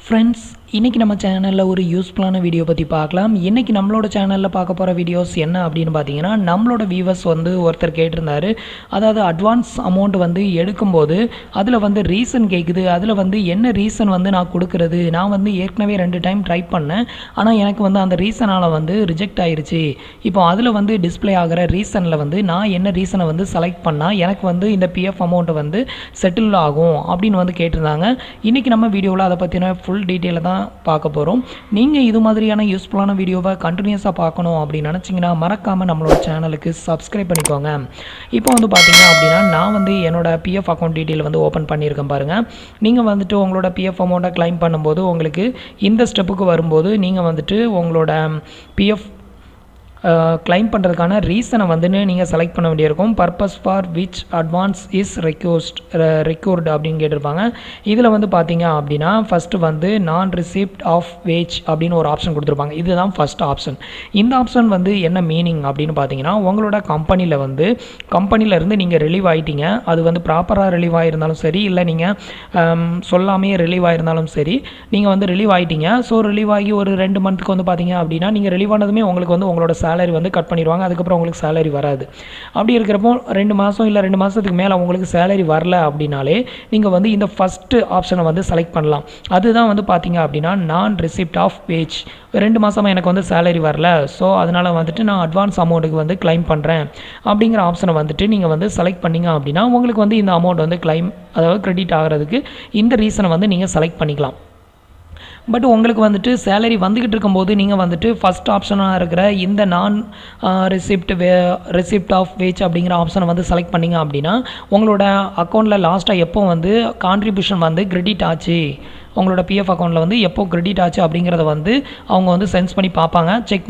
Friends, இன்றைக்கி நம்ம சேனலில் ஒரு யூஸ்ஃபுல்லான வீடியோ பற்றி பார்க்கலாம். இன்றைக்கி நம்மளோட சேனலில் பார்க்க போகிற வீடியோஸ் என்ன அப்படின்னு பார்த்தீங்கன்னா, நம்மளோட வியூவர்ஸ் ஒருத்தர் கேட்டிருந்தார். அதாவது அட்வான்ஸ் அமௌண்ட் எடுக்கும்போது அதில் ரீசன் கேட்குது. அதில் என்ன ரீசன் நான் கொடுக்குறது, நான் ஏற்கனவே 2 டைம் ட்ரை பண்ணேன். ஆனால் எனக்கு அந்த ரீசனால் ரிஜெக்ட் ஆயிருச்சு. இப்போ அதில் டிஸ்பிளே ஆகிற ரீசனில் நான் என்ன ரீசனை செலக்ட் பண்ணால் எனக்கு இந்த பிஎஃப் அமௌண்ட்டு செட்டில் ஆகும் அப்படின்னு கேட்டிருந்தாங்க. இன்றைக்கி நம்ம வீடியோவில் அதை பற்றின ஃபுல் டீட்டெயிலை தான் பார்க்க போகிறோம். நீங்கள் இது மாதிரியான யூஸ்ஃபுல்லான வீடியோவை கண்டினியூஸாக பார்க்கணும் அப்படின்னு நினச்சிங்கன்னா மறக்காமல் நம்மளோட சேனலுக்கு சப்ஸ்கிரைப் பண்ணிக்கோங்க. இப்போ பார்த்தீங்க அப்படின்னா நான் என்னோட பிஎஃப் அக்கௌண்ட் டீட்டெயில் ஓப்பன் பண்ணியிருக்கேன் பாருங்கள். நீங்கள் உங்களோட பிஎஃப் அமௌண்ட்டை கிளைம் பண்ணும்போது உங்களுக்கு இந்த ஸ்டெப்புக்கு வரும்போது நீங்கள் உங்களோட பிஎஃப் கிளைம் பண்ணுறதுக்கான ரீசனை நீங்கள் செலக்ட் பண்ண வேண்டியிருக்கும். Purpose for which advance is required அப்படின்னு கேட்டிருப்பாங்க. இதில் பார்த்தீங்க அப்படின்னா ஃபஸ்ட்டு நான் ரிசிப்ட் ஆஃப் வேஜ் அப்படின்னு ஒரு ஆப்ஷன் கொடுத்துருப்பாங்க. இதுதான் ஃபஸ்ட் ஆப்ஷன். இந்த ஆப்ஷன் என்ன மீனிங் அப்படின்னு பார்த்தீங்கன்னா, உங்களோட கம்பெனியிலேருந்து நீங்கள் ரிலீவ் ஆகிட்டீங்க. அது ப்ராப்பராக ரிலீவ் ஆகிருந்தாலும் சரி, இல்லை நீங்கள் சொல்லாமே ரிலீவ் ஆகிருந்தாலும் சரி, நீங்கள் ரிலீவ் ஆகிட்டீங்க. ஸோ ரிலீவ் ஆகி ஒரு 2 மந்த்துக்கு பார்த்தீங்க அப்படின்னா நீங்கள் ரிலீவ் ஆனதுமே உங்களுக்கு உங்களோட சேலரி கட் பண்ணிடுவாங்க. அதுக்கப்புறம் உங்களுக்கு சேலரி வராது. அப்படி இருக்கிறப்போ 2 மாதம் இல்லை 2 மாதத்துக்கு மேலே உங்களுக்கு சேலரி வரல அப்படின்னாலே நீங்கள் இந்த ஃபஸ்ட்டு ஆப்ஷனை செலக்ட் பண்ணலாம். அதுதான் பார்த்தீங்க அப்படின்னா நான் ரிசிப்ட் ஆஃப் வேஜ். 2 மாதமாக எனக்கு சேலரி வரல, ஸோ அதனால் நான் அட்வான்ஸ் அமௌண்ட்டுக்கு கிளைம் பண்ணுறேன் அப்படிங்கிற ஆப்ஷனை நீங்கள் செலக்ட் பண்ணிங்க அப்படின்னா உங்களுக்கு இந்த அமௌண்ட் கிளைம், அதாவது கிரெடிட் ஆகிறதுக்கு இந்த ரீசனை நீங்கள் செலக்ட் பண்ணிக்கலாம். பட் உங்களுக்கு சேலரி வந்துக்கிட்டு இருக்கும்போது நீங்கள் ஃபஸ்ட் ஆப்ஷனாக இருக்கிற இந்த நான் ரிசிப்ட் ஆஃப் வேஜ் அப்படிங்கிற ஆப்ஷனை செலக்ட் பண்ணிங்க அப்படின்னா உங்களோட அக்கௌண்ட்டில் லாஸ்ட்டாக எப்போ கான்ட்ரிபியூஷன் கிரெடிட் ஆச்சு, உங்களோட பிஎஃப் அக்கௌண்ட்டில் எப்போ கிரெடிட் ஆச்சு அப்படிங்கிறத அவங்க சென்ஸ் பண்ணி பார்ப்பாங்க. செக்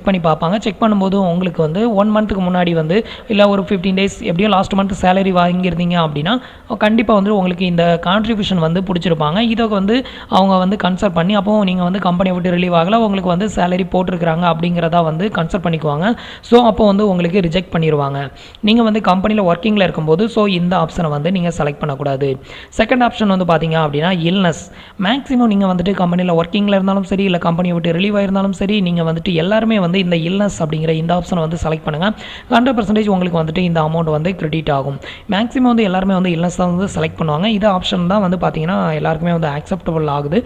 பண்ணி பார்ப்பாங்க. செக் பண்ணும்போது உங்களுக்கு 1 மந்த்துக்கு முன்னாடி இல்லை ஒரு 15 டேஸ் எப்படியோ லாஸ்ட் மந்த் சேலரி வாங்கியிருந்தீங்க அப்படின்னா கண்டிப்பாக உங்களுக்கு இந்த கான்ட்ரிபியூஷன் பிடிச்சிருப்பாங்க. இதை அவங்க கன்சல்ட் பண்ணி அப்போது நீங்கள் கம்பெனியை விட்டு ரிலீவ் ஆகலை, உங்களுக்கு சேலரி போட்டிருக்கிறாங்க அப்படிங்கிறதா கன்சல்ட் பண்ணிக்குவாங்க. ஸோ அப்போ உங்களுக்கு ரிஜெக்ட் பண்ணிடுவாங்க. நீங்கள் கம்பெனியில் ஒர்க்கிங்கில் இருக்கும்போது ஸோ இந்த ஆப்ஷனை நீங்கள் செலக்ட் பண்ணக்கூடாது. செகண்ட் ஆப்ஷன் பார்த்தீங்க அப்படின்னா இல்னஸ். மேக்ஸிமம் நீங்கள் கம்பெனியில் ஒர்க்கிங்கில் இருந்தாலும் சரி, இல்லை கம்பெனியை விட்டு ரிலீவ் ஆயிருந்தாலும் சரி, நீங்கள் எல்லாருமே இந்த இல்னஸ் அப்படிங்கிற இந்த ஆப்ஷனை செலக்ட் பண்ணுங்கள். 100% உங்களுக்கு இந்த அமௌண்ட் கிரெடிட் ஆகும். மேக்ஸிமம் எல்லாருமே இல்னஸ் தான் செலக்ட் பண்ணுவாங்க. இந்த ஆப்ஷன் தான் பார்த்தீங்கன்னா எல்லாருக்குமே அக்செப்டபிள் ஆகுது.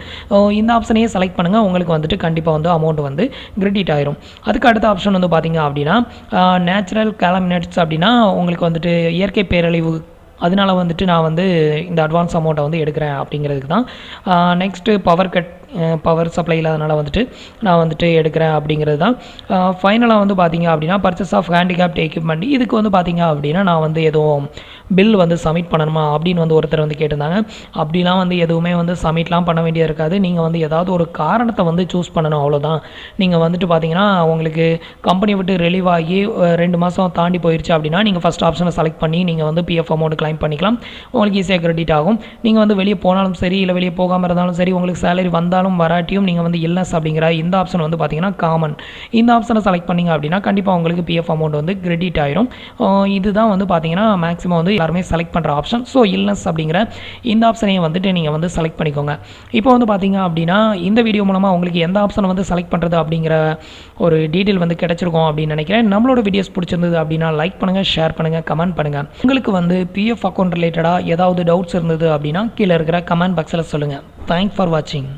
இந்த ஆப்ஷனையே செலக்ட் பண்ணுங்கள். உங்களுக்கு கண்டிப்பாக அமௌண்ட் கிரெடிட் ஆயிரும். அதுக்கு அடுத்த ஆப்ஷன் பார்த்தீங்க அப்படின்னா நேச்சுரல் கேலமினேட்ஸ் அப்படின்னா உங்களுக்கு இயற்கை பேரழிவு, அதனால் நான் இந்த அட்வான்ஸ் அமௌண்ட்டை எடுக்கிறேன் அப்படிங்கிறதுக்கு தான். நெக்ஸ்ட்டு பவர் சப்ளை இல்லாதனால நான் எடுக்கிறேன் அப்படிங்கிறது தான். ஃபைனலாக பார்த்தீங்க அப்படின்னா பர்ச்சேஸ் ஆஃப் ஹேண்டிகேப்ட் எக்யூப்மெண்ட். இதுக்கு பார்த்தீங்க அப்படின்னா நான் எதுவும் பில் சப்மிட் பண்ணணுமா அப்படின்னு ஒருத்தர் கேட்டிருந்தாங்க. அப்படிலாம் எதுவுமே சப்மிட்லாம் பண்ண வேண்டியது இருக்காது. நீங்கள் ஏதாவது ஒரு காரணத்தை சூஸ் பண்ணணும், அவ்வளோதான். நீங்கள் பார்த்தீங்கன்னா உங்களுக்கு கம்பெனி விட்டு ரிலீவ் ஆகி 2 மாதம் தாண்டி போயிடுச்சு அப்படின்னா நீங்கள் ஃபஸ்ட் ஆப்ஷனை செலக்ட் பண்ணி நீங்கள் பிஎஃப் அமௌண்ட் கிளைம் பண்ணிக்கலாம். உங்களுக்கு ஈஸியாக கிரெடிட் ஆகும். நீங்கள் வெளியே போனாலும் சரி, இல்லை வெளியே போகாமல் இருந்தாலும் சரி, உங்களுக்கு சேலரி வந்தாலும் வராட்டியும் நீங்கள் இல்னஸ் அப்படிங்கிற இந்த ஆப்ஷன் பார்த்தீங்கன்னா காமன். இந்த ஆப்ஷனை செலக்ட் பண்ணிங்க அப்படின்னா கண்டிப்பாக உங்களுக்கு பிஎஃப் அமௌண்ட் கிரெடிட் ஆயிரும். இதுதான் பார்த்தீங்கன்னா மேக்ஸிமம் எல்லாருமே செலக்ட் பண்ணுற ஆப்ஷன். ஸோ இல்னஸ் அப்படிங்கிற இந்த ஆப்ஷனையும் நீங்கள் செலக்ட் பண்ணிக்கோங்க. இப்போ பார்த்தீங்க அப்படின்னா இந்த வீடியோ மூலமாக உங்களுக்கு எந்த ஆப்ஷனை செலக்ட் பண்ணுறது அப்படிங்கிற ஒரு டீட்டெயில் கிடைச்சிருக்கும் அப்படின்னு நினைக்கிறேன். நம்மளோட வீடியோஸ் பிடிச்சிருந்தது அப்படின்னா லைக் பண்ணுங்கள், ஷேர் பண்ணுங்கள், கமெண்ட் பண்ணுங்கள். உங்களுக்கு பிஎஃப் அக்கௌண்ட் ரிலேட்டடாக ஏதாவது டவுட்ஸ் இருந்தது அப்படின்னா கீழே இருக்கிற கமெண்ட் பாக்ஸில் சொல்லுங்கள். தேங்க்ஸ் ஃபார் வாட்சிங்.